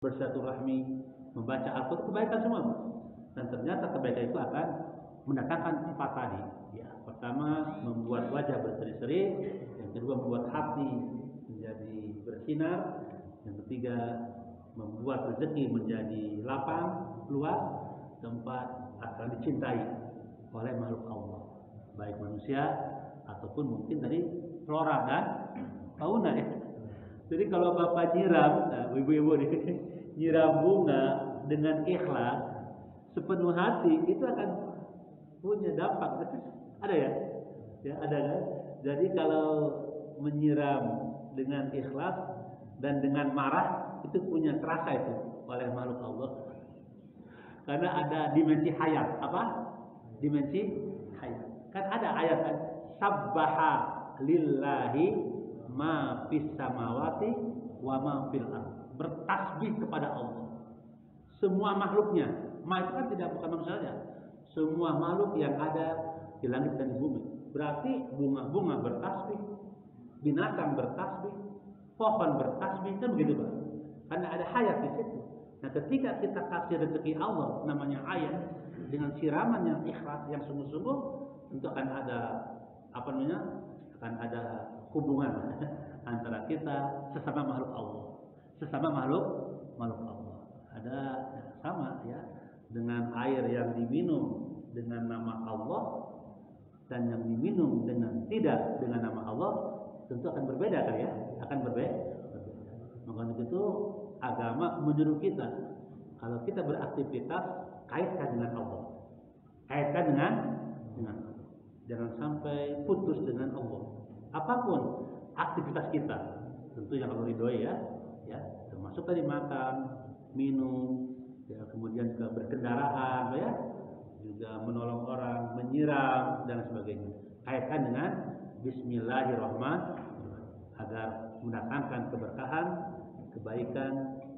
bersilaturahmi, membaca Al-Quran, kebaikan semua. Dan ternyata kebaikan itu akan mendatangkan 4 tadi. Ya, pertama membuat wajah berseri-seri, yang kedua membuat hati menjadi bersinar, yang ketiga membuat rezeki menjadi lapang, luas, keempat akan dicintai oleh makhluk Allah, baik manusia ataupun mungkin tadi flora dan fauna ya. Jadi kalau bapak nyiram, nah, ibu-ibu nih, nyiram bunga dengan ikhlas sepenuh hati, itu akan punya dampak. Ada ya? Ya ada kan? Jadi kalau menyiram dengan ikhlas dan dengan marah, itu punya terasa itu oleh makhluk Allah. Karena ada dimensi hayat. Apa? Dimensi hayat. Kan ada ayat kan? Sabbaha lillahi ma fis samawati wa ma fil ardh. Bertasbih kepada Allah. Semua makhluknya. Ma itu kan tidak bukan manusia saja. Semua makhluk yang ada di langit dan di bumi. Berarti bunga-bunga bertasbih, binatang bertasbih, pohon bertasbih, kan begitu Pak? Karena ada hayat di situ. Nah, ketika kita kasih rezeki Allah namanya hayat dengan siraman yang ikhlas, yang sungguh-sungguh, tentu akan ada apa namanya? Akan ada hubungan antara kita sesama makhluk Allah, sesama makhluk Allah. Ada sama ya dengan air yang diminum dengan nama Allah dan yang diminum dengan tidak dengan nama Allah tentu akan berbeda kan ya, akan berbeda. Maka itu agama menyuruh kita kalau kita beraktivitas kaitkan dengan Allah, kaitkan dengan Allah. Jangan sampai putus dengan Allah. Apapun aktivitas kita, tentu yang Allah ridhoi ya, termasuk tadi makan, minum, ya, kemudian juga berkendaraan, ya, juga menolong orang, menyiram dan sebagainya. Kaitkan dengan Bismillahirrahmanirrahim agar mendatangkan keberkahan, kebaikan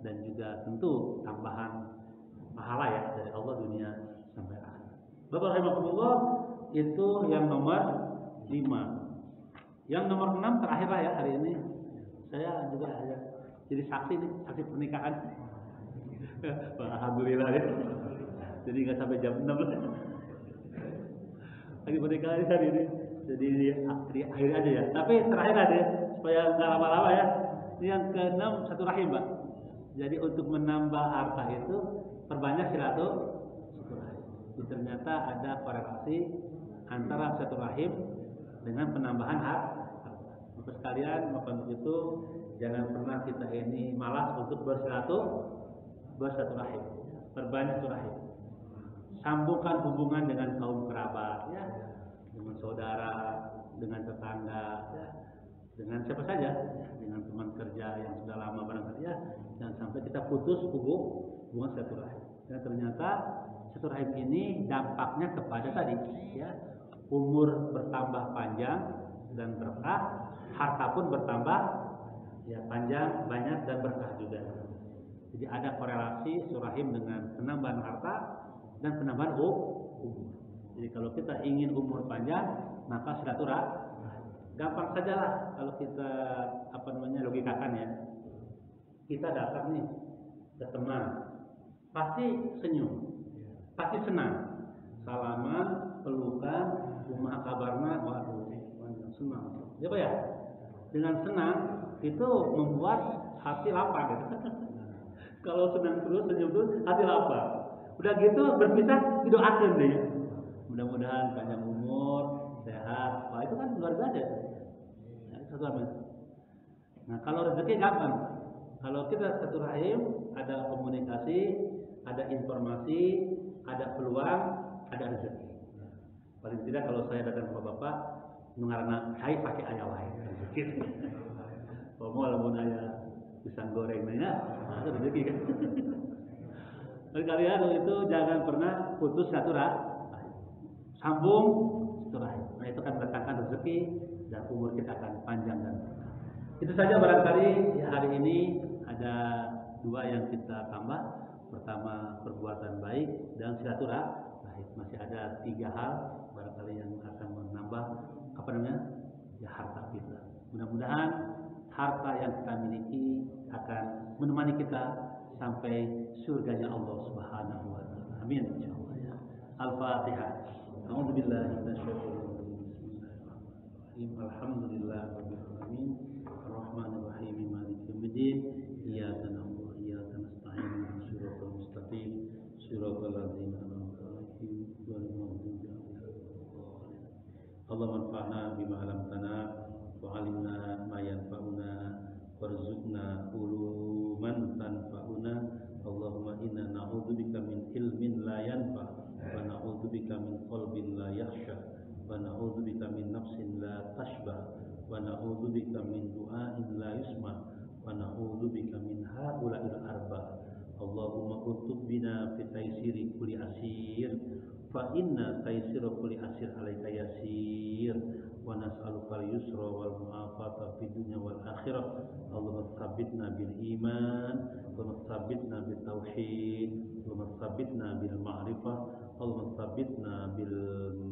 dan juga tentu tambahan pahala ya dari Allah dunia sampai akhir. Bapak rahimakumullah, itu yang nomor 5. Yang nomor 6 terakhir lah ya hari ini. Saya juga ada jadi saksi nih, saksi pernikahan. Alhamdulillah ya. Jadi nggak sampai jam 6 lagi pernikahan hari ini. Jadi akhir aja ya. Tapi terakhir aja ya, supaya nggak lama-lama ya. Ini yang ke-6 satu rahim, Pak. Jadi untuk menambah harta itu perbanyak silaturahim. Ternyata ada korelasi antara satu rahim dengan penambahan harta. Bapak sekalian, maka untuk itu jangan pernah kita ini malas untuk bersilaturahim. Perbanyak silaturahim. Sambungkan hubungan dengan kaum kerabat, ya, dengan saudara, dengan tetangga, ya, dengan siapa saja, ya, dengan teman kerja yang sudah lama barangkali ya, jangan sampai kita putus hubungan silaturahim. Dan ternyata silaturahim ini dampaknya kepada tadi, ya, umur bertambah panjang dan berkah, harta pun bertambah, ya, panjang, banyak dan berkah juga. Jadi ada korelasi silaturahim dengan penambahan harta dan penambahan umur. Jadi kalau kita ingin umur panjang, maka silaturahim. Gampang sajalah kalau kita logikakan ya. Kita datang nih ke teman, pasti senyum, pasti senang, salaman, pelukan, kumaha kabarna, waduh, senang. Ya Pak ya? Dengan senang itu membuat hati lapang gitu. Kalau senang terus, senyum terus, hati lapang. Udah gitu berpisah didoakan deh ya. Mudah-mudahan panjang umur, sehat. Wah itu kan luar biasa. Ya, nah kalau rezeki gampang. Kalau kita satu rahim, ada komunikasi, ada informasi, ada peluang, ada rezeki. Paling tidak kalau saya datang ke Bapak, mengarana saya pakai ayam lain. Rezeki. Mau lamun aya pisang goreng ya, nah, itu rezeki kan. Dan kalian itu jangan pernah putus silaturahim. Sambung silaturahim. Nah itu akan mendatangkan rezeki dan umur kita akan panjang dan berkah. Itu saja barangkali ya, hari ini ada 2 yang kita tambah. Pertama perbuatan baik dan silaturahim. Masih ada 3 hal barangkali yang akan menambah ya harta kita. Mudah-mudahan harta yang kita miliki akan menemani kita sampai surganya Allah Subhanahu wa taala. Amin insyaallah ya. Al-Fatihah. A'udzubillahi minasyaitonir rajim. Bismillahirrahmanirrahim. Alhamdulillahirabbil alamin. Arrahmanir rahim. Maliki yaumiddin. Iyyaka na'budu wa iyyaka nasta'in. Ihdinas siratal mustaqim. Siratal ladzina an'amta 'alaihim ghairil maghdubi 'alaihim waladdallin. Allahumma anfa'na bima 'allamtana wa 'allimna ma yanfa'una warzuqna uluman tanfa'una. Allahumma inna na'udzubika min ilmin la yanfa' wa na'udzubika min qalbin la yakhsha wa na'udzubika min nafsin la tashba wa na'udzubika min du'ain la yusma wa na'udzubika min haula'il arba. Allahumma utub bina fi taysiri kulli asir fa inna taysira kulli asir alaika yasir wa nas'aluka al-yusra wal mu'afata fid dunya wal akhirah. Allahumma tsabbitna bil iman wa tsabbitna bil tauhid wa tsabbitna bil ma'rifah. Allahumma tsabbitna bil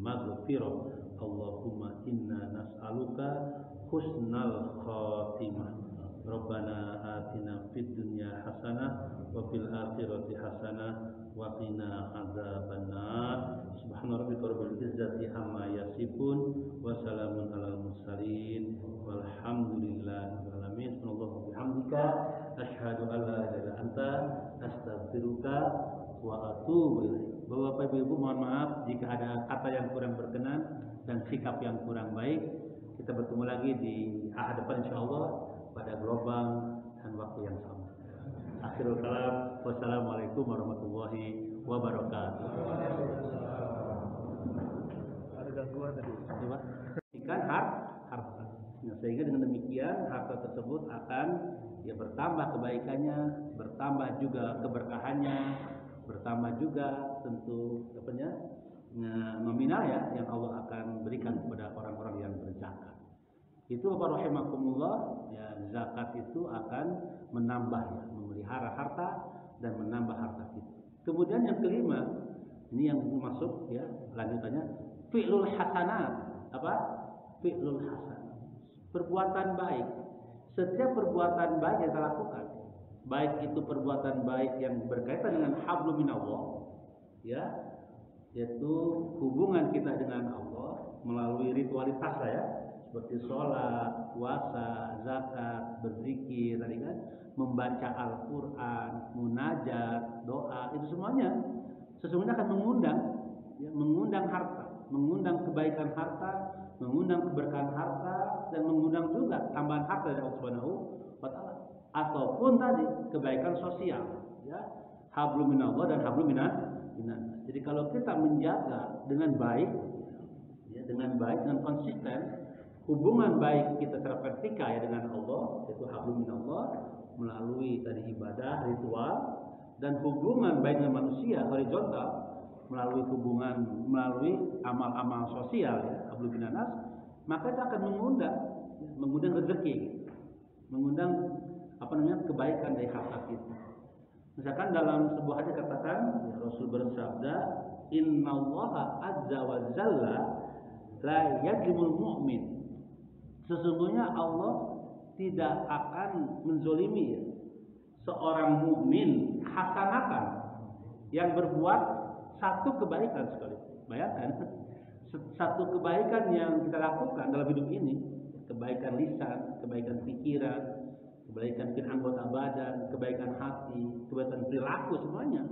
maghfirah. Allahumma inna nas'aluka husnal khatimah. Rabbana atina fid dunya hasanah wa fil akhirati hasanah wa qina adzabannar. Subhana rabbika rabbil izzati amma yasifun wa salamun alal mursalin walhamdulillahi rabbil alamin. Subhanallah bihamdika asyhadu an la ilaha illa anta astaghfiruka wa atubu ilaik. Bapak Ibu mohon maaf jika ada kata yang kurang berkenan dan sikap yang kurang baik. Kita bertemu lagi di ahad depan insyaallah pada gelombang dan waktu yang sama. Akhirul kalam, wassalamualaikum warahmatullahi wabarakatuh. Ada gangguan tadi. Coba. Ikan harta. Nah, sehingga dengan demikian harta tersebut akan bertambah kebaikannya, bertambah juga keberkahannya, bertambah juga tentu nominal yang Allah akan berikan kepada orang-orang yang berzakat. Itu Bapak rahimakumullah, zakat itu akan menambah memelihara harta dan menambah harta kita. Kemudian yang kelima, ini yang masuk lanjutannya fi'lul hasanat. Apa? Fi'lul hasanat. Perbuatan baik. Setiap perbuatan baik yang kita lakukan, baik itu perbuatan baik yang berkaitan dengan hablum minallah, yaitu hubungan kita dengan Allah melalui ritualitas seperti sholat, puasa, zakat, berzikir, tadi kan, membaca Al-Quran, munajat, doa, itu semuanya sesungguhnya akan mengundang harta, mengundang kebaikan harta, mengundang keberkahan harta, dan mengundang juga tambahan harta dari Allah Subhanahu wa Ta'ala. Ataupun tadi kebaikan sosial, hablum minallah dan hablum minan. Jadi kalau kita menjaga dengan baik, dengan konsisten hubungan baik kita secara vertikal dengan Allah, yaitu hablum minallah melalui tadi ibadah, ritual, dan hubungan baik dengan manusia horizontal melalui amal-amal sosial, hablum minanas, maka itu akan mengundang rezeki, mengundang kebaikan dari harta kita. Misalkan dalam sebuah hadis katakan Rasul bersabda, innallaha azza wa jalla la yajlimul mu'min. Sesungguhnya Allah tidak akan menzolimi seorang mukmin hasanatan yang berbuat satu kebaikan sekali. Bayangkan, satu kebaikan yang kita lakukan dalam hidup ini, kebaikan lisan, kebaikan pikiran, kebaikan anggota badan, kebaikan hati, kebaikan perilaku, semuanya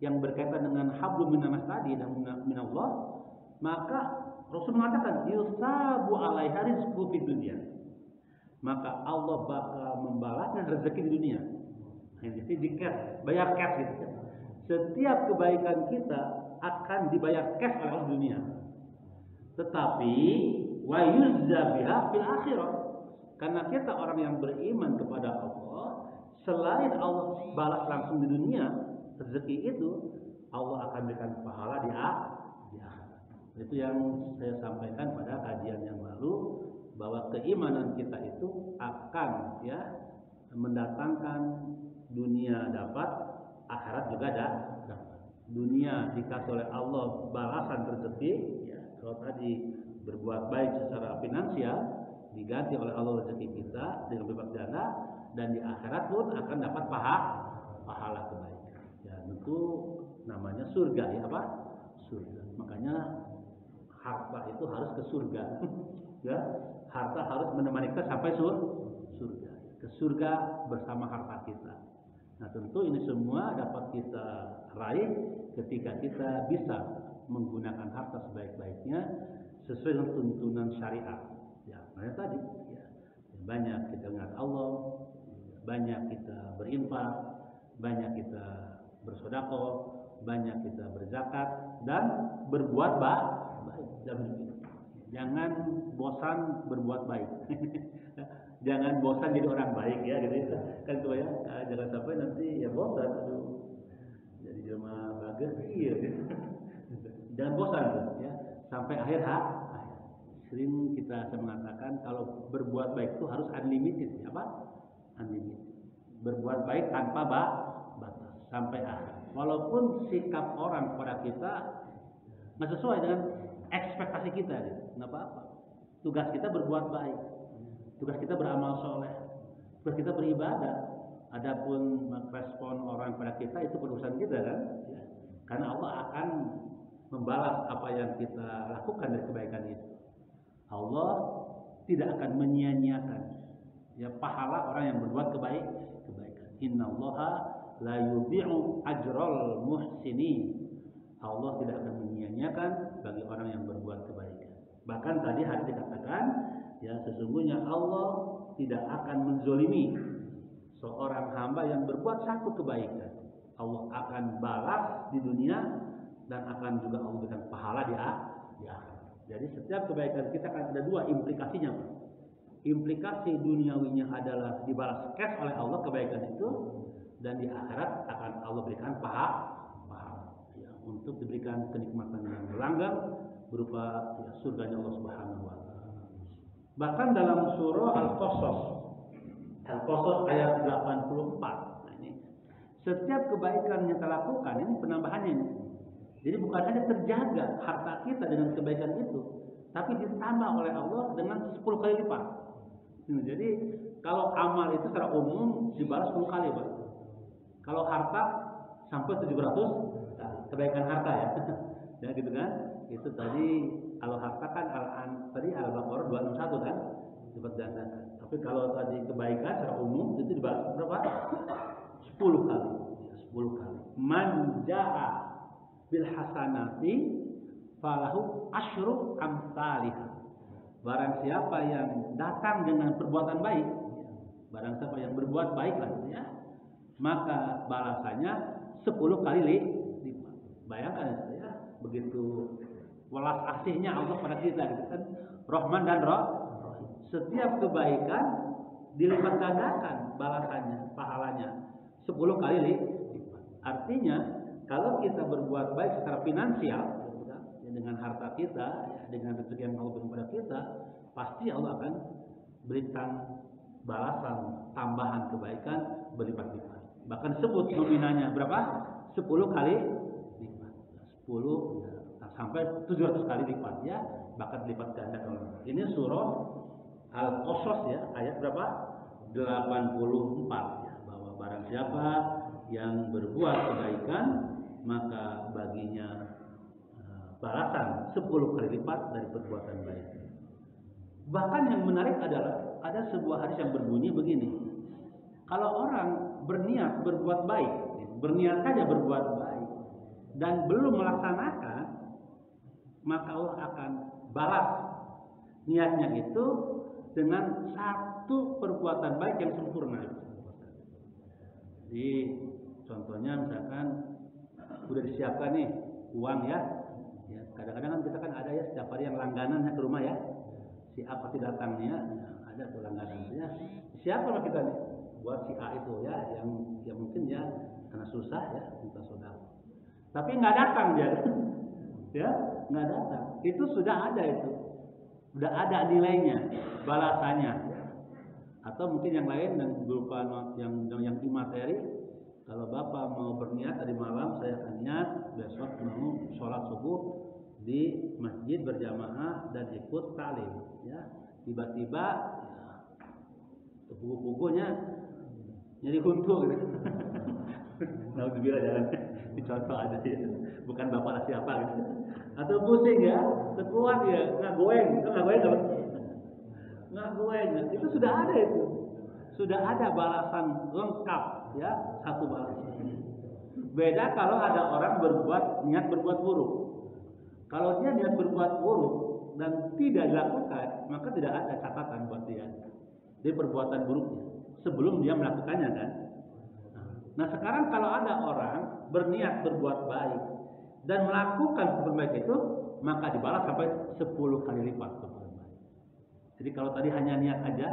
yang berkaitan dengan hablum minanas tadi dan minallah, maka Rasul mengatakan yusabu alaiha rizqu fid dunya. Maka Allah bakal membalasnya rezeki di dunia. Jadi bayar cash gitu. Setiap kebaikan kita akan dibayar cash oleh Allah di dunia. Tetapi wa yuzza biha fil akhirah. Karena kita orang yang beriman kepada Allah, selain Allah balas langsung di dunia, rezeki itu Allah akan berikan pahala di akhirat. Itu yang saya sampaikan pada kajian yang lalu, bahwa keimanan kita itu akan mendatangkan dunia dapat, akhirat juga dapat. Dunia dikasih oleh Allah balasan rezeki, kalau tadi berbuat baik secara finansial diganti oleh Allah rezeki kita dengan berlipat ganda, dan di akhirat pun akan dapat pahala. pahala kebaikan. Ya tentu namanya surga ya apa? Surga. Makanya harta itu harus ke surga. Ya, harta harus menemani kita sampai surga. Ke surga bersama harta kita. Nah tentu ini semua dapat kita raih ketika kita bisa menggunakan harta sebaik-baiknya sesuai dengan tuntunan syariat. Ya, makanya tadi ya, banyak kita ingat Allah, banyak kita berinfak, banyak kita bersedekah, banyak kita berzakat dan berbuat baik. Jangan bosan berbuat baik. Jangan bosan jadi orang baik ya gitu kan tuh ya. Jangan sampai nanti ya bosan jadi jelema bagus iya gitu. Jangan bosan tuh ya sampai akhir sering kita mengatakan kalau berbuat baik itu harus unlimited ya apa? Unlimited. Berbuat baik tanpa batas sampai akhir. Walaupun sikap orang kepada kita nggak sesuai dengan ekspektasi kita gitu. Nggak apa-apa. Tugas kita berbuat baik. Tugas kita beramal soleh, tugas kita beribadah. Adapun respon orang pada kita itu urusan kita kan, ya. Karena Allah akan membalas apa yang kita lakukan dari kebaikan itu. Allah tidak akan menyia-nyiakan ya pahala orang yang berbuat kebaikan. Innallaha la yudhi'u ajral muhsinin. Allah tidak akan menyia-nyiakan bagi orang yang berbuat kebaikan. Bahkan tadi hadis dikatakan ya sesungguhnya Allah tidak akan menzolimi seorang hamba yang berbuat satu kebaikan. Allah akan balas di dunia dan akan juga Allah berikan pahala di akhirat. Jadi setiap kebaikan kita kan ada dua implikasinya. Implikasi duniawinya adalah dibalas cash oleh Allah kebaikan itu, dan di akhirat akan Allah berikan pahala ya, untuk diberikan kenikmatan yang berlanggeng berupa ya, surganya Allah Subhanahu wa taala. Bahkan dalam surah Al-Qasas ayat 84. Nah ini setiap kebaikan yang kita lakukan ini penambahannya ini. Jadi bukan hanya terjaga harta kita dengan kebaikan itu, tapi ditambah oleh Allah dengan 10 kali lipat. Jadi kalau amal itu secara umum dibalas 10 kali, Pak. Kalau harta sampai 700 kebaikan harta ya. Ya gitu kan? Itu tadi kalau harta kan tadi Al-Baqarah 261 kan? Dapat gandakan. Tapi kalau tadi kebaikan secara umum itu dibalas berapa? 10 kali. Ya, 10 kali. Man jaa bil hasanati falahu asyru amsalihah. Barang siapa yang datang dengan perbuatan baik, barang siapa yang berbuat baik ya, maka balasannya 10 kali lipat. Bayangkan ya, begitu welas asihnya Allah pada kita gitu kan. Rahman dan Rahim. Setiap kebaikan dilipat gandakan balasannya, pahalanya 10 kali lipat. Artinya kalau kita berbuat baik secara finansial ya, dengan harta kita, ya, dengan rezeki yang Allah berikan kepada kita, pasti Allah akan berikan balasan tambahan kebaikan berlipat-lipat. Bahkan sebut nominalnya berapa? 10 kali lipat. 10 ya, sampai 700 kali lipat ya, bahkan lipat ganda. Ini surah Al-Qasas ya, ayat berapa? 84 ya, bahwa barang siapa yang berbuat kebaikan maka baginya balasan 10 kali lipat dari perbuatan baik. Bahkan yang menarik adalah ada sebuah hadis yang berbunyi begini. Kalau orang berniat berbuat baik, berniat saja berbuat baik dan belum melaksanakan, maka Allah akan balas niatnya itu dengan satu perbuatan baik yang sempurna. Jadi contohnya misalkan udah disiapkan nih uang ya. Ya, kadang-kadang kan kita kan ada ya setiap hari yang langganannya ke rumah ya. Si A pasti datangnya, ya, ada tuh langganannya. Siapa kita nih? Buat si A itu ya, yang mungkin ya karena susah ya minta saudara. Tapi nggak datang dia, ya nggak datang. Itu sudah ada itu, udah ada nilainya, balasannya. Atau mungkin yang lain yang berupa yang imateri. Kalau Bapak mau berniat tadi malam saya akan niat besok mau sholat subuh di masjid berjamaah dan ikut taklim ya. Tiba-tiba ya, buku-bukunya jadi huntu gitu. Naudzubillah jangan dicontoh aja ya. Bukan bapak siapa gitu. Atau pusing ya, terkuat ya, nggak goeng apa? Nggak goeng. Itu sudah ada itu. Sudah ada balasan lengkap ya, satu balasan. Beda kalau ada orang niat berbuat buruk. Kalau dia niat berbuat buruk dan tidak dilakukan, maka tidak ada catatan buat dia. Dia perbuatan buruknya sebelum dia melakukannya kan. Nah sekarang kalau ada orang berniat berbuat baik dan melakukan perbuatan baik itu, maka dibalas sampai 10 kali lipat perbuatan baik. Jadi kalau tadi hanya niat aja,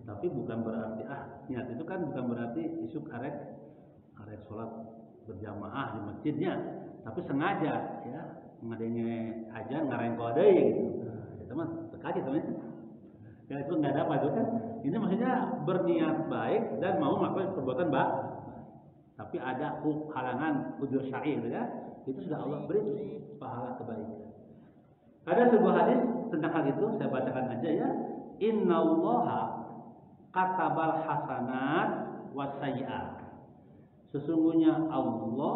tapi bukan berarti niat itu kan bukan berarti isuk arek sholat berjamaah di masjidnya, tapi sengaja ya ngadenge aja ngarengko deui gitu. Itu mah tekaji teman. Ya itu enggak ada apa itu kan. Ini maksudnya berniat baik dan mau melakukan perbuatan baik. Tapi ada halangan udzur syar'i ya. Itu sudah Allah beri pahala kebaikan. Ada sebuah hadis tentang hal itu, saya bacakan aja ya. Innallaha katabal hasanat wasayyi'at. Sesungguhnya Allah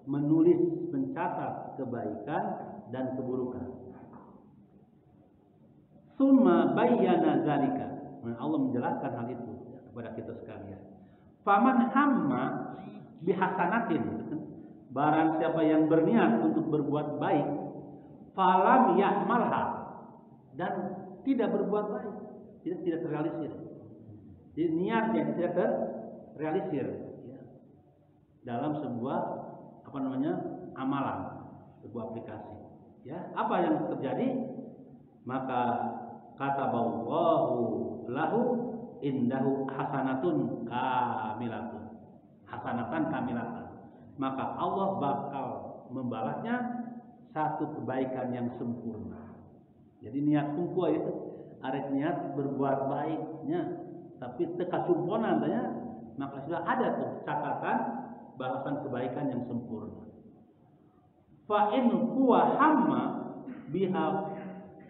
menulis, mencatat kebaikan dan keburukan. Summa bayyana dzalika. Allah menjelaskan hal itu kepada kita sekalian. Faman hamma bihasanatin. Barang siapa yang berniat untuk berbuat baik, falam ya'malha, dan tidak berbuat baik, tidak terrealisir. Jadi niatnya tidak terrealisir ya, dalam sebuah amalan, sebuah aplikasi. Ya, apa yang terjadi? Maka kataballahu lahu indahu hasanatun kamilatan. Hasanatan kamilatan. Maka Allah bakal membalasnya satu kebaikan yang sempurna. Jadi niat kumpul itu arek niat berbuat baiknya, tapi teka sumponan tanya, maka sudah ada tuh catatan balasan kebaikan yang sempurna. Fa in huwa hamma biha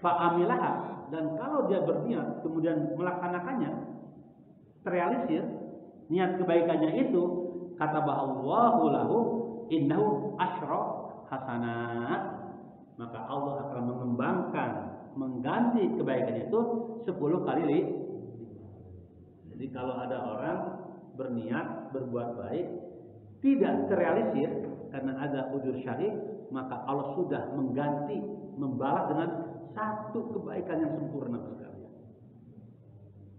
fa amilaha, dan kalau dia berniat kemudian melaksanakannya, terrealisir niat kebaikannya itu, kata Allahu lahu innahu asyra hasanat, maka Allah akan mengganti kebaikan itu 10 kali lipat. Jadi kalau ada orang berniat berbuat baik tidak terrealisir karena ada udzur syar'i, maka Allah sudah membalas dengan satu kebaikan yang sempurna sekali.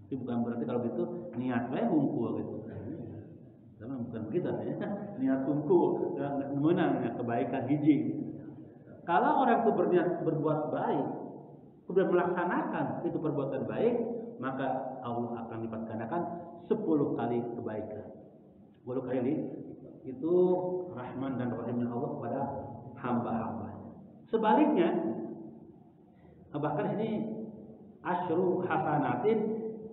Itu bukan berarti kalau gitu niat baik ngumpul gitu. Karena bukan begitu ya. Niat kumpul menang ya, kebaikan hiji. Kalau orang itu berniat berbuat baik, kemudian melaksanakan itu perbuatan baik, maka Allah akan lipat gandakan 10 kali kebaikan. 10 kali itu Rahman dan Rahimnya Allah kepada hamba-hambanya. Sebaliknya, bahkan ini asyru hasanatin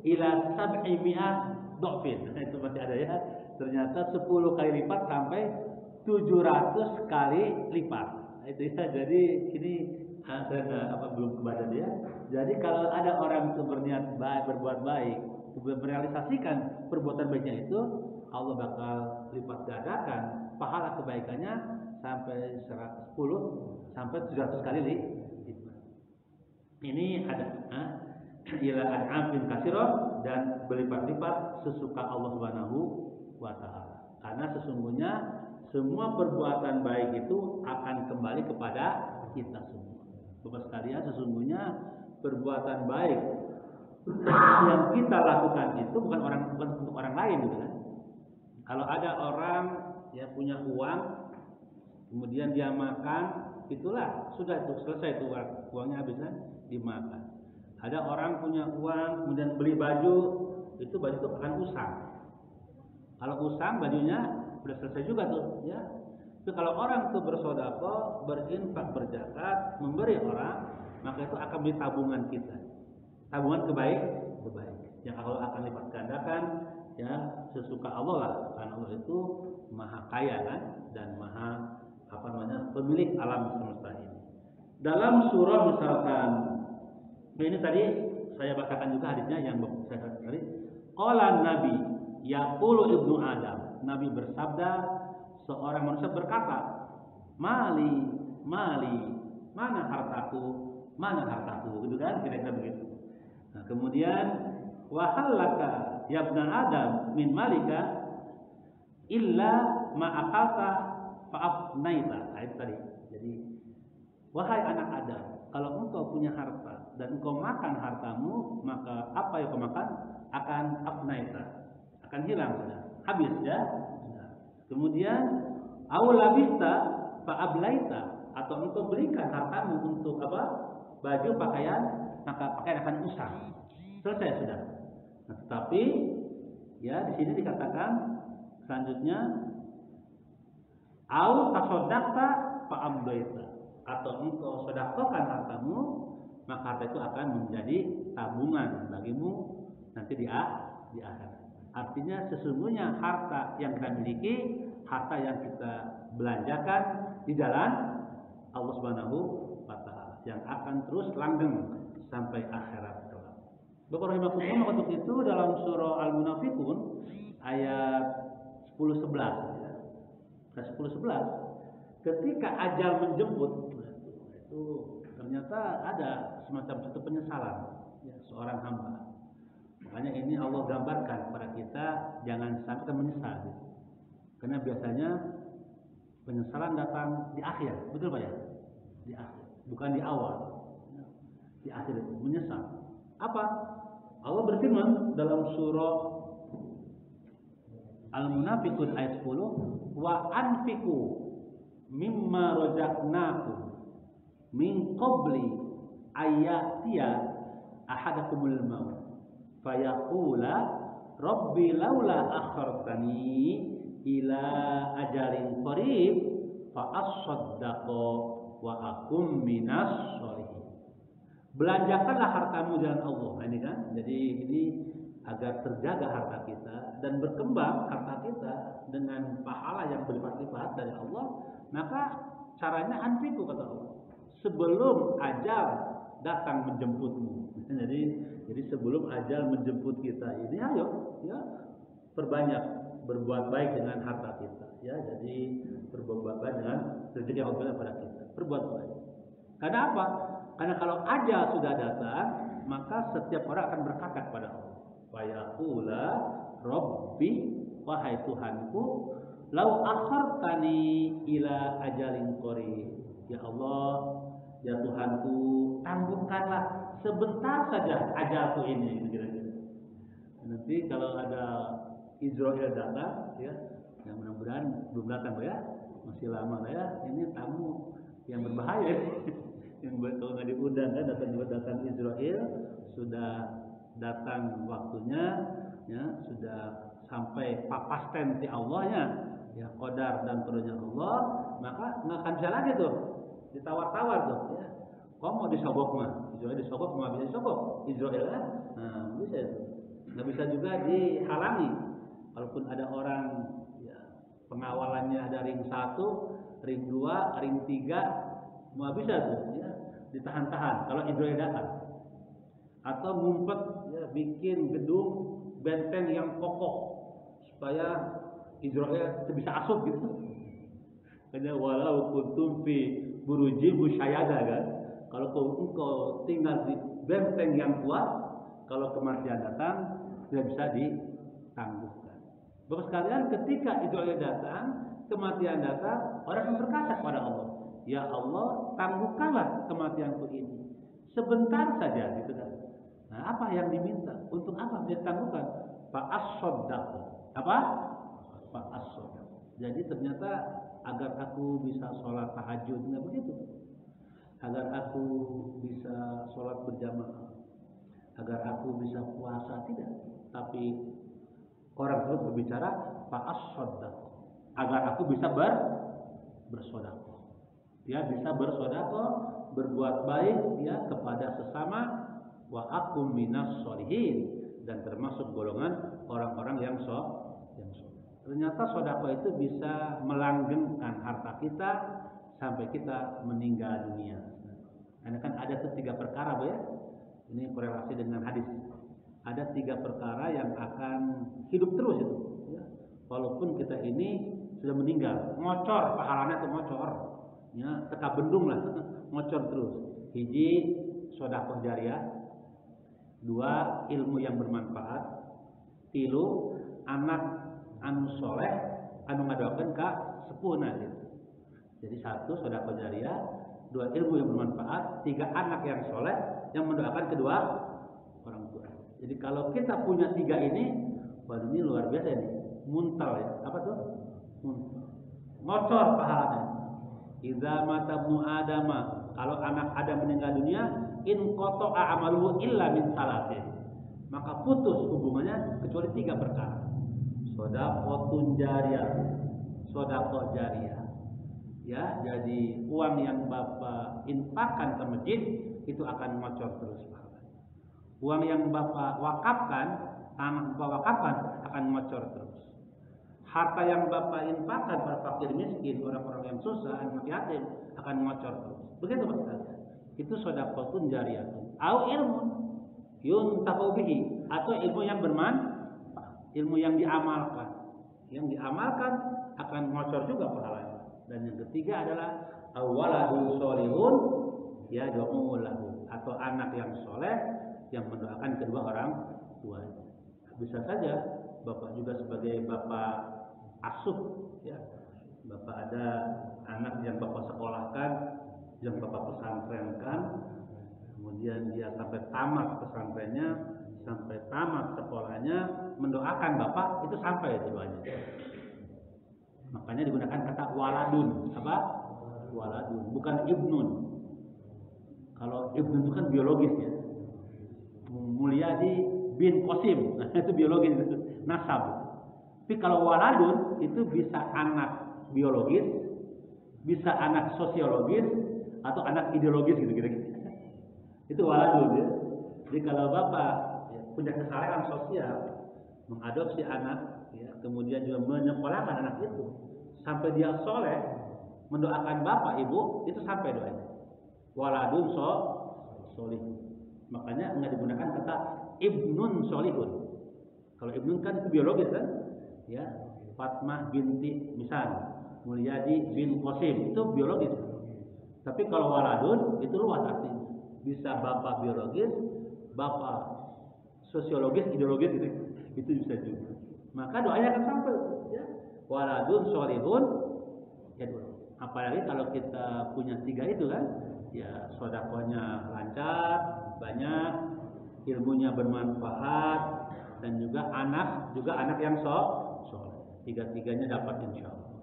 ila 700 dhafin. Itu masih ada ya. Ternyata 10 kali lipat sampai 700 kali lipat. Itu ya. Jadi ini belum kebaca dia. Jadi kalau ada orang itu berniat baik, berbuat baik, merealisasikan perbuatan baiknya itu, Allah bakal lipat gandakan pahala kebaikannya sampai 10 sampai 700 kali lipat. Ini ada ila an'am katsirah, dan berlipat-lipat sesuka Allah Subhanahu wa taala. Karena sesungguhnya semua perbuatan baik itu akan kembali kepada kita semua. Bapak sekalian, sesungguhnya perbuatan baik yang kita lakukan itu bukan untuk orang lain gitu kan. Kalau ada orang ya punya uang, kemudian dia makan, itulah sudah itu selesai itu uangnya habis kan, dimakan. Ada orang punya uang, kemudian beli baju, itu baju itu akan usang. Kalau usang bajunya sudah selesai juga tuh ya. Tapi kalau orang itu bersedekah, berinfak, berzakat, memberi orang, maka itu akan menjadi tabungan kita. Tabungan kebaikan yang Allah akan lipat gandakan ya sesuka Allah lah. Karena Allah itu maha kaya kan, dan maha pemilik alam semesta ini. Dalam surah misalkan ini tadi saya bacakan juga hadisnya yang saya tadi. Qala Nabi yaqulu ibnu Adam. Nabi bersabda, seorang manusia berkata, mali, mali, mana hartaku, gitu kan, kira-kira begitu. Nah, kemudian wahallaka ya ibna Adam min malika illa ma akalta fa'afnaita. Nah, itu tadi. Jadi, wahai anak Adam, kalau engkau punya harta dan engkau makan hartamu, maka apa yang kau makan akan afnaita, akan hilang sudah, habis ya. Kemudian aulabista fa'ablaita, atau engkau belikan hartamu untuk apa? Baju, pakaian, maka pakaian akan usang. Selesai sudah. Nah, tetapi ya di sini dikatakan selanjutnya au tasaddaqta fa'ablaita, atau engkau sedekahkan hartamu, maka harta itu akan menjadi tabungan bagimu nanti di akhirat. Artinya sesungguhnya harta yang kita miliki, harta yang kita belanjakan di jalan Allah Subhanahu wa taala, yang akan terus langgeng sampai akhirat kelak. Bapak rahimakumullah, untuk itu dalam surah Al-Munafiqun ayat 10-11 ya. 10-11, ketika ajal menjemput, itu ternyata ada semacam satu penyesalan ya, seorang hamba. Makanya ini Allah gambarkan kepada kita, jangan sampai kita menyesal gitu. Karena biasanya penyesalan datang di akhir, betul Pak ya? Di akhir, bukan di awal. Di akhir itu menyesal. Apa? Allah berfirman dalam surah Al-Munafiqun ayat 10, wa anfiqu mimma razaqnakum min qabli ayatiya ahadakumul maut fayaqula rabbi laula akhartani ila ajalin qarib fa as-saddaqa wa akum minas sholihin. Belanjakanlah hartamu jalan Allah. Nah, ini kan, jadi ini agar terjaga harta kita dan berkembang harta kita dengan pahala yang berlipat-lipat dari Allah. Maka caranya anfiku, kata Allah, sebelum ajal datang menjemputmu. Jadi sebelum ajal menjemput kita ini, ayo ya perbanyak berbuat baik dengan harta kita ya. Jadi berbuat baik dengan rezeki yang Allah pada kita, berbuat baik. Karena apa? Karena kalau ajal sudah datang, maka setiap orang akan berkata kepada Allah, wa yaqula rabbi, wahai Tuhanku, lau akhartani ila ajalin qarib. Ya Allah, ya Tuhanku, tangguhkanlah sebentar saja ajalku ini, kira-kira. Nanti kalau ada Israel datang ya, yang mudah-mudahan belum datang ya, masih lama lah ya. Ini tamu yang berbahaya yang kalau nggak diundang kan, datang Israel, sudah datang waktunya ya, sudah sampai papasten di Allahnya ya, qadar dan turunnya Allah, maka nggak akan bisa lagi tuh ditawar-tawar tuh ya. Kau mau disogok mah, Israel disogok, nggak bisa disogok Israel kan? Nah, bisa itu. Nggak bisa juga dihalangi. Walaupun ada orang ya, pengawalannya ada ring 1, ring 2, ring 3, nggak bisa tuh ya, ditahan-tahan kalau Israel datang. Atau ngumpet ya, bikin gedung benteng yang kokoh supaya Israel bisa asup gitu. Karena walau kuntum fi burujil musyayada kan, kalau engkau tinggal di benteng yang kuat, kalau kematian datang tidak bisa ditangguhkan. Bapak sekalian, ketika Israel datang, kematian datang, orang akan berkata kepada Allah, ya Allah, tangguhkanlah kematianku ini sebentar saja, gitu kan. Nah, apa yang diminta? Untuk apa dia tangguhkan? Fa as-saddaq. Apa? Fa as-saddaq. Jadi ternyata agar aku bisa sholat tahajud, nggak begitu. Agar aku bisa sholat berjamaah, agar aku bisa puasa, tidak. Tapi orang tersebut berbicara fa as-saddaq, agar aku bisa bersedekah. Dia bisa bersedekah, berbuat baik ya kepada sesama, wa akum minas sholihin, dan termasuk golongan orang-orang yang soleh. Ternyata sedekah itu bisa melanggengkan harta kita sampai kita meninggal dunia. Karena kan ada 3 perkara, Bu ya. Ini korelasi dengan hadis. Ada 3 perkara yang akan hidup terus itu ya. walaupun kita ini sudah meninggal, ngocor pahalanya tuh ngocor, ya teka bendung lah, ngocor terus. Hiji sedekah jariah, dua ilmu yang bermanfaat, tilu anak anu soleh anu ngadoakeun ka sepuhna gitu. Jadi satu sedekah jariah, dua ilmu yang bermanfaat, tiga anak yang soleh yang mendoakan kedua orang tua. Jadi kalau kita punya tiga ini, waduh ini luar biasa ini, muntal ya. Apa tuh? Muntal. Ngocor pahalanya. Idza mata ibnu adama, kalau anak Adam meninggal dunia, in qata'a amaluhu illa min salatin. Maka putus hubungannya kecuali tiga perkara. Shadaqatun jariyah, sedekah jariah. Ya, jadi uang yang Bapak infakkan ke masjid itu akan ngocor terus. Uang yang Bapak wakafkan, tanah Bapak wakafkan akan ngocor terus. Harta yang Bapak infakkan pada fakir miskin, orang-orang yang susah, anak yatim akan ngocor terus. Begitu Pak sekalian. Itu sedekahun jariyah. Au ilmu yuntafa'u bihi, atau ilmu yang bermanfaat, ilmu yang diamalkan. Yang diamalkan akan ngocor juga pahalanya. Dan yang ketiga adalah awaladun sholihun yad'u lahu, atau anak yang soleh yang mendoakan kedua orang tuanya. Bisa saja Bapak juga sebagai bapak asuh, ya, Bapak ada anak yang Bapak sekolahkan, yang Bapak pesantrenkan, kemudian dia sampai tamat pesantrennya, sampai tamat sekolahnya, mendoakan Bapak, itu sampai doanya. Makanya digunakan kata waladun. Apa? Waladun, bukan ibnun. Kalau ibnun itu kan biologis ya. Mulyadi bin Qasim, nah, itu biologis, itu nasab. Tapi kalau waladun itu bisa anak biologis, bisa anak sosiologis, atau anak ideologis gitu kira-kira. Itu waladun ya. Jadi kalau Bapak ya, punya kesalahan sosial, mengadopsi anak, ya, kemudian juga menyekolahkan anak itu sampai dia soleh, mendoakan Bapak Ibu, itu sampai doanya. Waladun solih. Makanya nggak digunakan kata ibnun solihun. Kalau ibnun kan itu biologis kan, ya. Fatmah binti misal, Mulyadi bin Qasim itu biologis. Tapi kalau waladun itu luas artinya. Bisa bapak biologis, bapak sosiologis, ideologis gitu. Itu bisa juga. Maka doanya akan sampai, ya. Waladun solihun, ya dulu. Apalagi kalau kita punya tiga itu kan, ya sedekahnya lancar, banyak, ilmunya bermanfaat, dan juga anak yang soleh. Tiga-tiganya dapat insya Allah.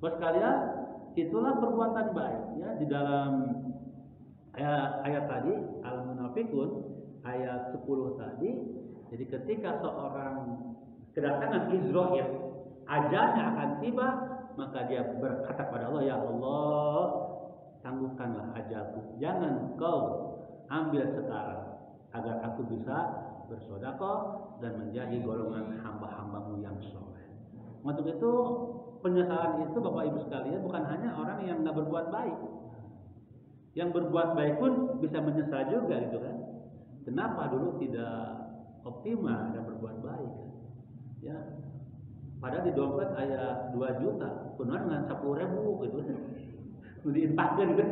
Bos kalian, itulah perbuatan baik ya di dalam ayat tadi Al-Munafiqun ayat 10 tadi. Jadi ketika seorang kedatangan Israil, ajalnya akan tiba, maka dia berkata kepada Allah, ya Allah, tangguhkanlah ajalku, jangan kau ambil sekarang, agar aku bisa bersedekah dan menjadi golongan hamba-hambamu yang soleh. Untuk itu penyesalan itu Bapak Ibu sekalian bukan hanya orang yang nggak berbuat baik, yang berbuat baik pun bisa menyesal juga gitu kan. Kenapa dulu tidak optimal dan berbuat baik kan? Ya, padahal di dompet ada 2 juta, penuh dengan 10.000 gitu kan, diintakkan gitu.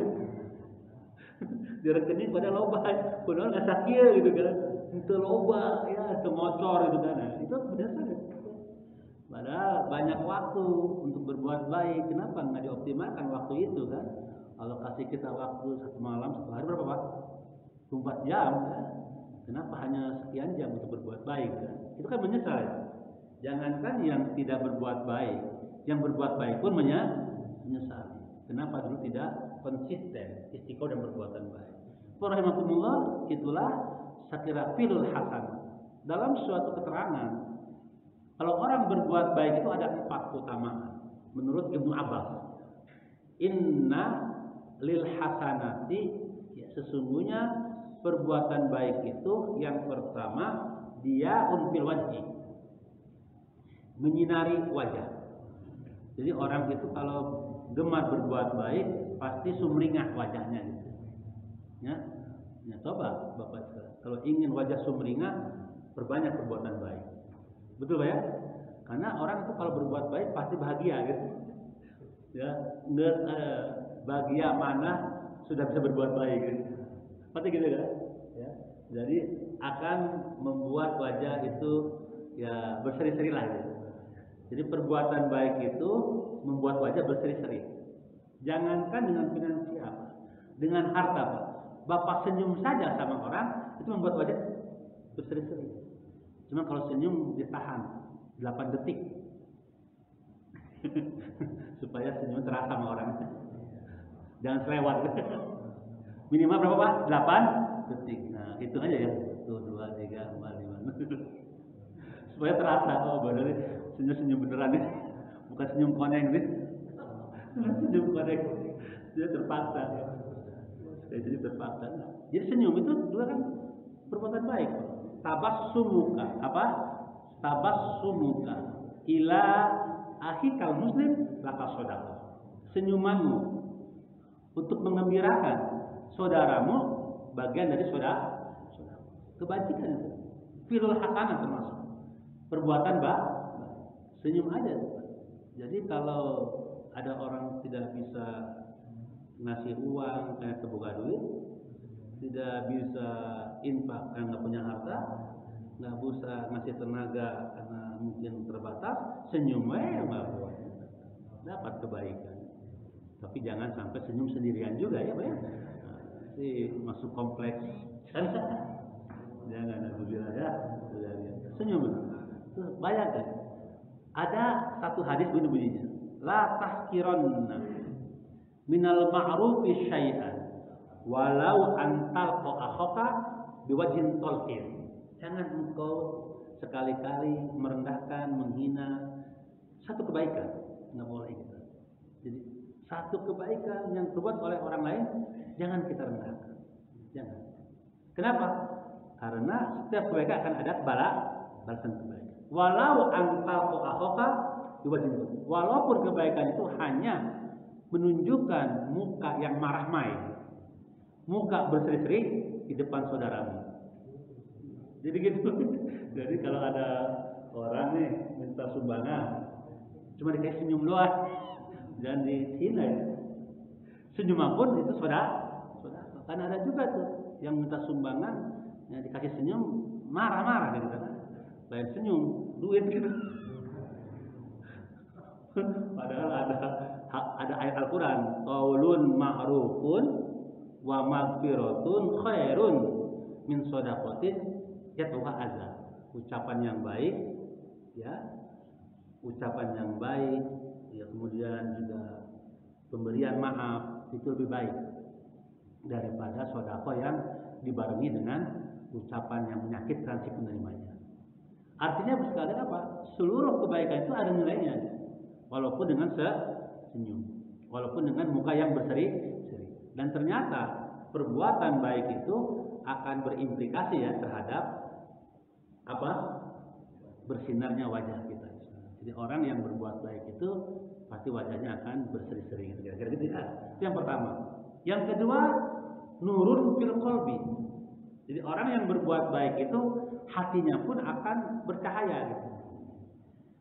Di rekening pada loba, penuh nggak sakit gitu kan, itu loba ya, itu ngocor gitu kan. Nah, itu berdasarkan. Padahal banyak waktu untuk berbuat baik, kenapa nggak dioptimalkan waktu itu kan? Kalau kasih kita waktu 1 malam, 1 hari berapa Pak? 24 jam kan? Kenapa hanya sekian jam untuk berbuat baik kan? Itu kan menyesal ya? Jangankan yang tidak berbuat baik, yang berbuat baik pun menyesal. Kenapa dulu tidak konsisten, istiqomah dan perbuatan baik? Rahimakumullah, itulah sakira filul hasan. Dalam suatu keterangan, kalau orang berbuat baik itu ada 4 keutamaan. Menurut Ibnu Abbas, inna lil hasanati, ya, sesungguhnya perbuatan baik itu yang pertama dia unfil wajhi, menyinari wajah. Jadi orang itu kalau gemar berbuat baik pasti sumringah wajahnya gitu. Ya, coba Bapak kalau ingin wajah sumringah, perbanyak perbuatan baik. Betul Pak ya? Karena orang itu kalau berbuat baik pasti bahagia gitu. Ya, nggak bahagia mana sudah bisa berbuat baik gitu. Pasti gitu kan? Ya. Jadi akan membuat wajah itu ya berseri-seri lah gitu. Jadi perbuatan baik itu membuat wajah berseri-seri. Jangankan dengan finansial, dengan harta, Pak. Bapak senyum saja sama orang itu membuat wajah berseri-seri. Cuma kalau senyum ditahan 8 detik supaya senyum terasa sama orang. Jangan selewat. Minimal berapa Pak? 8 detik. Nah, hitung aja ya. 1, 2, 3, 4, 5. Supaya terasa, oh bener senyum-senyum beneran nih. Bukan senyum koneng nih. Senyum koneng. Dia terpaksa. Jadi terpaksa. Jadi senyum itu juga kan perbuatan baik. Tabassumuka apa? Tabassumuka ila akhikal muslim laka shadaqah. Senyumanmu untuk mengembirakan saudaramu bagian dari saudara. Kebajikan itu. Firul hasanah termasuk perbuatan baik. Senyum aja. Jadi kalau ada orang tidak bisa ngasih uang karena kebuka duit, tidak bisa infak karena nggak punya harta, nggak bisa ngasih tenaga karena mungkin terbatas, senyum aja nggak boleh, dapat kebaikan. Tapi jangan sampai senyum sendirian juga ya, Pak ya. Masuk kompleks kan? Jangan alhamdulillah ya. Senyum itu bayangkan. Ada satu hadis bunyinya, la tahkiranna minal ma'rufi syai'an walau antal akhaka biwajhin talqin. Jangan engkau sekali-kali merendahkan, menghina satu kebaikan, nggak boleh gitu. Jadi satu kebaikan yang dibuat oleh orang lain jangan kita rendahkan. Jangan. Kenapa? Karena setiap kebaikan akan ada balasan kebaikan. Walau antal akhaka biwajhin talqin. Walaupun kebaikan itu hanya menunjukkan muka yang marah-main, muka berseri-seri di depan saudaramu. Jadi gitu. Jadi kalau ada orang nih minta sumbangan, cuma dikasih senyum doang, jangan dihina ya. Senyum pun itu saudara. Kan ada juga tuh yang minta sumbangan, yang dikasih senyum marah-marah gitu kan. Lain senyum, duit gitu. Padahal ada ayat Al-Quran, qaulun ma'rufun wa maghfiratun khairun min shadaqatin yatluha azza. Ucapan yang baik ya, ucapan yang baik ya, kemudian juga pemberian maaf itu lebih baik daripada sedekah yang dibarengi dengan ucapan yang menyakitkan si penerimanya. Artinya sekalian apa? Seluruh kebaikan itu ada nilainya, walaupun dengan senyum, walaupun dengan muka yang berseri-seri. Dan ternyata perbuatan baik itu akan berimplikasi ya terhadap apa? Bersinarnya wajah kita. Jadi orang yang berbuat baik itu pasti wajahnya akan berseri-seri. Kira-kira gitu ya. Itu yang pertama. Yang kedua, nurun fil qalbi. Jadi orang yang berbuat baik itu hatinya pun akan bercahaya gitu.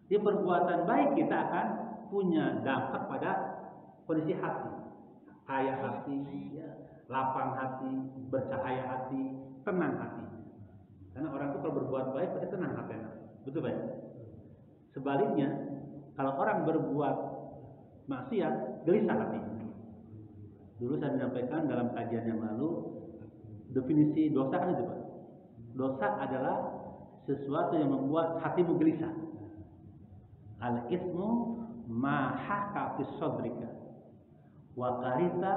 Di perbuatan baik kita akan punya dampak pada kondisi hati, kaya hati, ya, lapang hati, bercahaya hati, tenang hati. Karena orang itu kalau berbuat baik pasti tenang hatinya, betul baik. Sebaliknya, kalau orang berbuat maksiat, gelisah hatinya. Dulu saya menyampaikan dalam kajian yang lalu definisi dosa kan itu Pak. Dosa adalah sesuatu yang membuat hatimu gelisah. Al-ismu ma haka fi sadrika wa qarita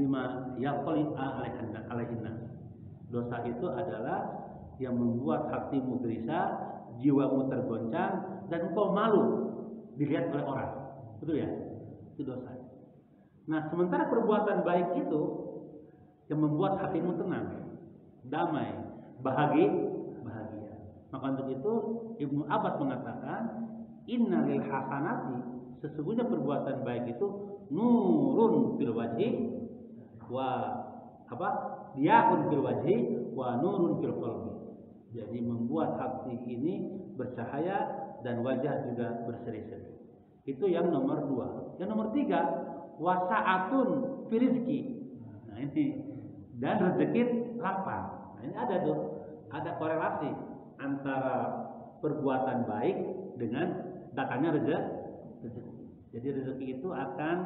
bima yaqali alaihinna. Dosa itu adalah yang membuat hatimu gelisah, jiwamu tergoncang, dan engkau malu dilihat oleh orang. Betul ya? Itu dosa. Nah, sementara perbuatan baik itu yang membuat hatimu tenang, damai, bahagia. Maka untuk itu Ibnu Abbas mengatakan, innalil hasanati, sesungguhnya perbuatan baik itu nurun fil wajhi wa apa? Diyaun fil wajhi wa nurun fil qalbi. Jadi membuat hati ini bercahaya dan wajah juga berseri-seri. Itu yang nomor 2. Yang nomor 3, wasa'atun fi rizki. Nah ini, dan rezeki lapang. Nah ini ada tuh, ada korelasi antara perbuatan baik dengan datangnya rezeki. Jadi rezeki itu akan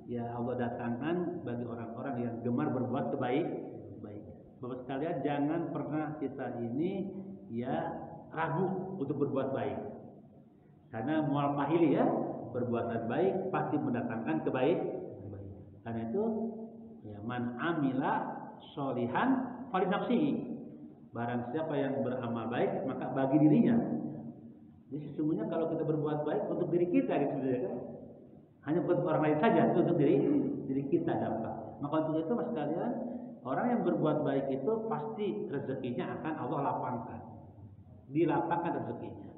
ya Allah datangkan bagi orang-orang yang gemar berbuat kebaikan. Bapak sekalian, jangan pernah kita ini ya ragu untuk berbuat baik. Karena mual pahili ya, perbuatan baik pasti mendatangkan kebaikan. Karena itu ya man amila sholihan fali nafsihi. Barang siapa yang beramal baik maka bagi dirinya. Jadi sesungguhnya kalau kita berbuat baik untuk diri kita gitu ya kan. Hanya buat orang lain saja, untuk diri kita dampak. Maka untuk itu Mas sekalian, orang yang berbuat baik itu pasti rezekinya akan Allah lapangkan. Dilapangkan rezekinya.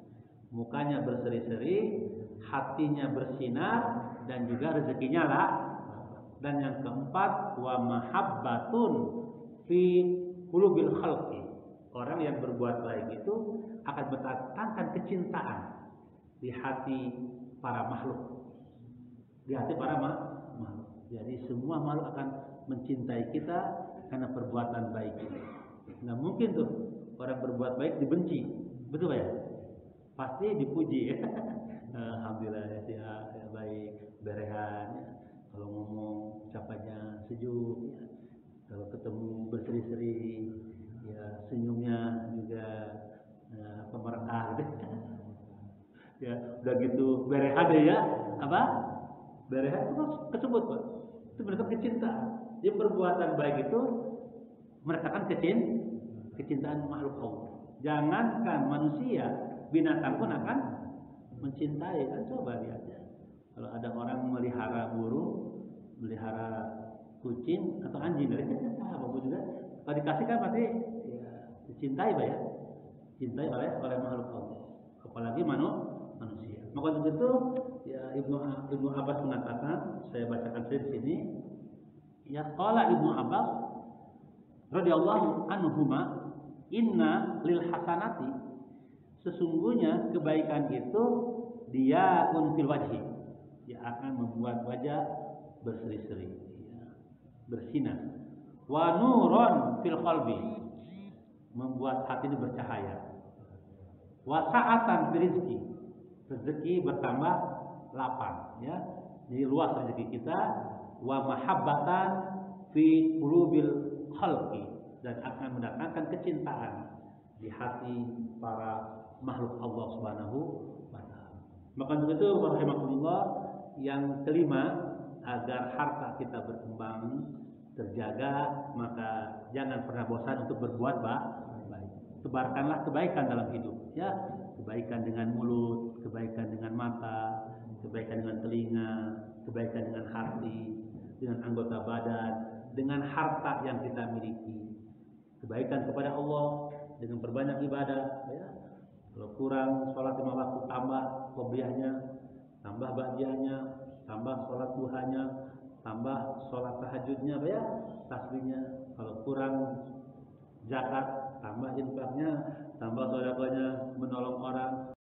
Mukanya berseri-seri, hatinya bersinar, dan juga rezekinya lah. Dan yang keempat, wa mahabbatun fi qulubil khalqi. Orang yang berbuat baik itu akan mendatangkan kecintaan di hati para makhluk. Di hati para makhluk. Jadi semua makhluk akan mencintai kita karena perbuatan baik itu. Nah mungkin tuh orang berbuat baik dibenci, betul ya? Pasti dipuji. Alhamdulillah ya baik, berehan. Ya. Kalau ngomong ucapannya sejuk, ya. Kalau ketemu berseri-seri, ya senyumnya juga pemerkah. Ya udah gitu berehan deh ya, apa? Berehan itu tersebut Pak. Itu mendapat kecintaan. Jadi perbuatan baik itu mendatangkan kecintaan makhluk Allah. Jangankan manusia, binatang pun akan mencintai. Kan coba lihat ya. Kalau ada orang melihara burung, melihara kucing atau anjing, apapun juga, kalau dikasih kan pasti ya, dicintai Pak ya. Dicintai oleh makhluk Allah. Apalagi manusia. Maka untuk itu ya Ibnu Abbas mengatakan, saya bacakan di sini. Ya qala Ibnu Abbas radhiyallahu anhuma, inna lil hasanati, sesungguhnya kebaikan itu dia fil wajhi, dia akan membuat wajah berseri-seri, ya, bersinar. Wa nuron fil qalbi, membuat hati ini bercahaya. Wa sa'atan fil rizqi, rezeki bertambah lapang, ya. Jadi luas rezeki kita. Wa mahabbatan fi qulubil khalqi, dan akan mendatangkan kecintaan di hati para makhluk Allah Subhanahu wa taala. Maka untuk itu rahimakumullah, yang kelima, agar harta kita berkembang terjaga, maka jangan pernah bosan untuk berbuat baik. Tebarkanlah kebaikan dalam hidup, ya. Kebaikan dengan mulut, kebaikan dengan mata, kebaikan dengan telinga, kebaikan dengan hati, dengan anggota badan, dengan harta yang kita miliki. Kebaikan kepada Allah dengan berbanyak ibadah, ya. Kalau kurang sholat 5 waktu, tambah qobliyahnya, tambah ba'diyahnya, tambah sholat duhanya, tambah sholat tahajudnya, ya, tasbihnya. Kalau kurang zakat, tambah infaknya, tambah sedekahnya, menolong orang.